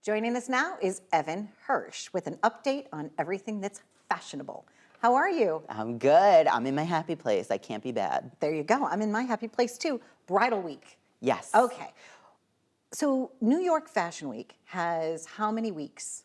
Joining us now is Evan Hirsch with an update on everything that's fashionable. How are you? I'm good. I'm in my happy place. I can't be bad. There you go. I'm in my happy place too. Bridal week. Yes. Okay. So New York Fashion Week has how many weeks?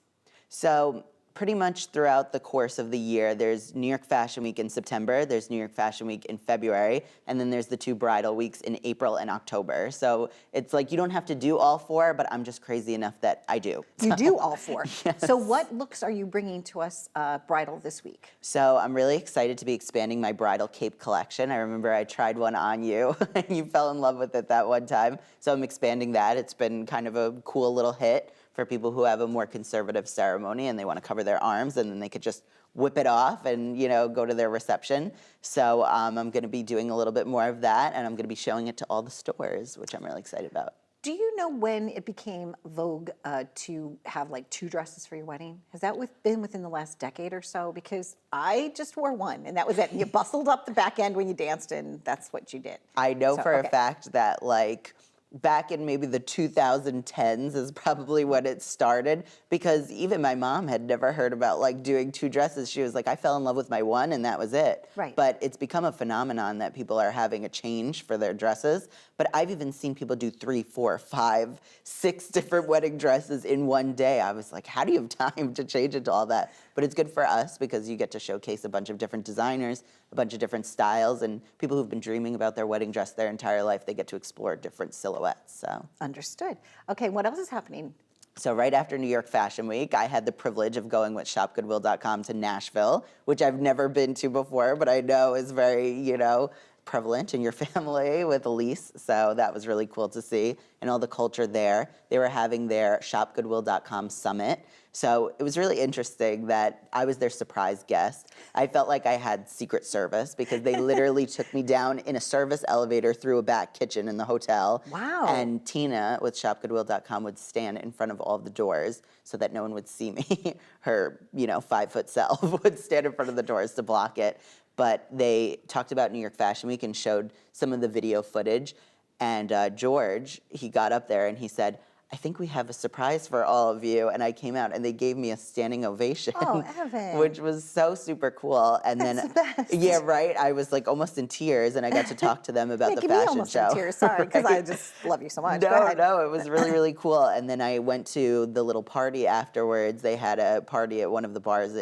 So pretty much throughout the course of the year, there's New York Fashion Week in September, there's New York Fashion Week in February, and then there's the two bridal weeks in April and October. So it's like you don't have to do all four, but I'm just crazy enough that I do. You do all four. Yes. So what looks are you bringing to us bridal this week? So I'm really excited to be expanding my bridal cape collection. I remember I tried one on you and you fell in love with it that one time. So I'm expanding that. It's been kind of a cool little hit for people who have a more conservative ceremony and they want to cover their arms and then they could just whip it off and, you know, go to their reception. So I'm going to be doing a little bit more of that and I'm going to be showing it to all the stores, which I'm really excited about. Do you know when it became vogue to have like two dresses for your wedding? Has that been within the last decade or so? Because I just wore one and that was it. And you bustled up the back end when you danced and that's what you did. I know for a fact that like back in maybe the 2010s is probably when it started because even my mom had never heard about like doing two dresses. She was like, I fell in love with my one and that was it. Right. But it's become a phenomenon that people are having a change for their dresses. But I've even seen people do 3, 4, 5, 6 different wedding dresses in one day. I was like, how do you have time to change into all that? But it's good for us because you get to showcase a bunch of different designers, a bunch of different styles, and people who've been dreaming about their wedding dress their entire life, they get to explore different silhouettes. So Understood. Okay, what else is happening? So right after New York Fashion Week, I had the privilege of going with shopgoodwill.com to Nashville, which I've never been to before, but I know is very, you know, prevalent in your family with Elise. So that was really cool to see and all the culture there. They were having their shopgoodwill.com summit. So it was really interesting that I was their surprise guest. I felt like I had Secret Service because they literally took me down in a service elevator through a back kitchen in the hotel. Wow. And Tina with shopgoodwill.com would stand in front of all the doors so that no one would see me. Her, you know, 5-foot self would stand in front of the doors to block it. But they talked about New York Fashion Week and showed some of the video footage. And George, he got up there and he said, I think we have a surprise for all of you. And I came out and they gave me a standing ovation. Oh, Evan. Which was so super cool. And That's then, the best. yeah, right. I was like almost in tears and I got to talk to them about the Making me fashion almost show. in tears, sorry, because Right? I just love you so much. Go No, ahead. no, it was really, really cool. And then I went to the little party afterwards. They had a party at one of the bars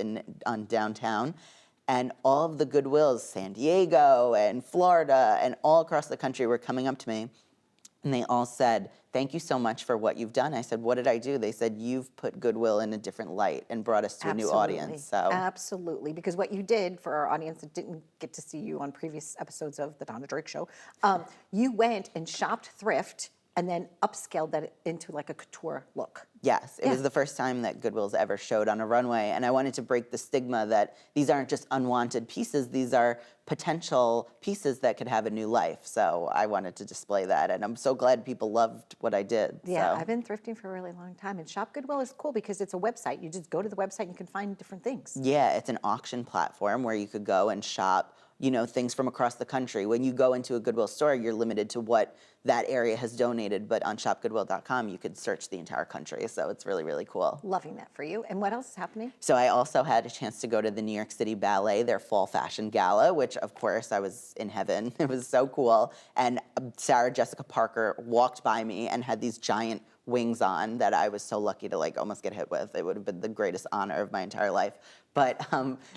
on downtown. And all of the Goodwills, San Diego and Florida and all across the country were coming up to me. And they all said, thank you so much for what you've done. I said, what did I do? They said, you've put Goodwill in a different light and brought us to a new audience. So Absolutely, because what you did for our audience that didn't get to see you on previous episodes of the Donna Drake Show, you went and shopped thrift and then upscaled that into like a couture look. yes, it was the first time that Goodwill's ever showed on a runway. And I wanted to break the stigma that these aren't just unwanted pieces, these are potential pieces that could have a new life. So I wanted to display that. And I'm so glad people loved what I did. Yeah, So. I've been thrifting for a really long time. And Shop Goodwill is cool because it's a website. You just go to the website and you can find different things. Yeah, it's an auction platform where you could go and shop, you know, things from across the country. When you go into a Goodwill store, you're limited to what that area has donated, but on shopgoodwill.com, you could search the entire country. So it's really, really cool. Loving that for you. And what else is happening? So I also had a chance to go to the New York City Ballet, their fall fashion gala, which of course I was in heaven. It was so cool. And Sarah Jessica Parker walked by me and had these giant wings on that I was so lucky to like almost get hit with. It would have been the greatest honor of my entire life. But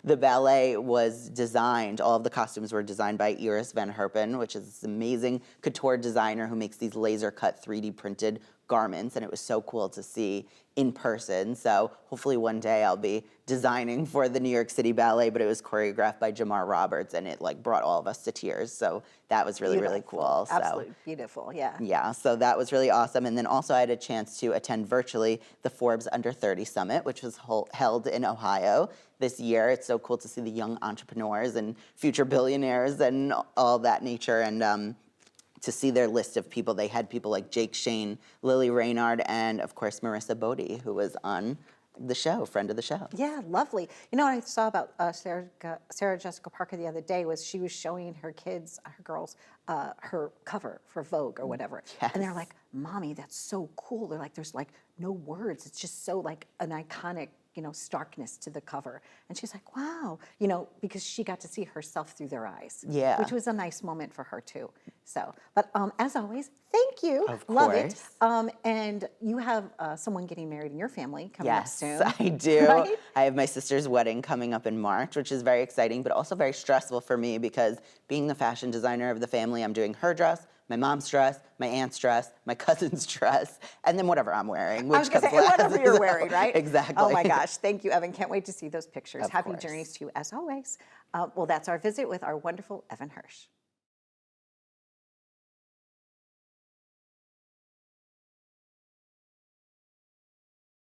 the ballet was designed, all of the costumes were designed by Iris Van Herpen, which is this amazing couture designer who makes these laser cut 3D printed garments, and it was so cool to see in person. So hopefully one day I'll be designing for the New York City Ballet, but it was choreographed by Jamar Roberts, and it like brought all of us to tears. So that was really, really cool. Absolutely beautiful, yeah. Yeah, so that was really awesome. And then also I had a chance to attend virtually the Forbes Under 30 Summit, which was held in Ohio this year. It's so cool to see the young entrepreneurs and future billionaires and all that nature. And to see their list of people. They had people like Jake Shane, Lily Reynard, and of course Marissa Bodie, who was on the show, friend of the show. Yeah, lovely. You know what I saw about Sarah Jessica Parker the other day was she was showing her kids, her girls, her cover for Vogue or whatever. Yes. And they're like, Mommy, that's so cool. They're like, there's like no words. It's just so like an iconic, starkness to the cover. And she's like, wow, because she got to see herself through their eyes. Yeah. Which was a nice moment for her too. So, but as always, thank you. Of Love it. course. And you have someone getting married in your family coming up Yes, soon. I do. Right? I have my sister's wedding coming up in March, which is very exciting, but also very stressful for me because being the fashion designer of the family, I'm doing her dress, my mom's dress, my aunt's dress, my cousin's dress, and then whatever I'm wearing. Which I was going to say, comes last. whatever you're wearing, right? Exactly. Oh my gosh, thank you, Evan. Can't wait to see those pictures. Of Happy course. journeys to you as always. Well, that's our visit with our wonderful Evan Hirsch.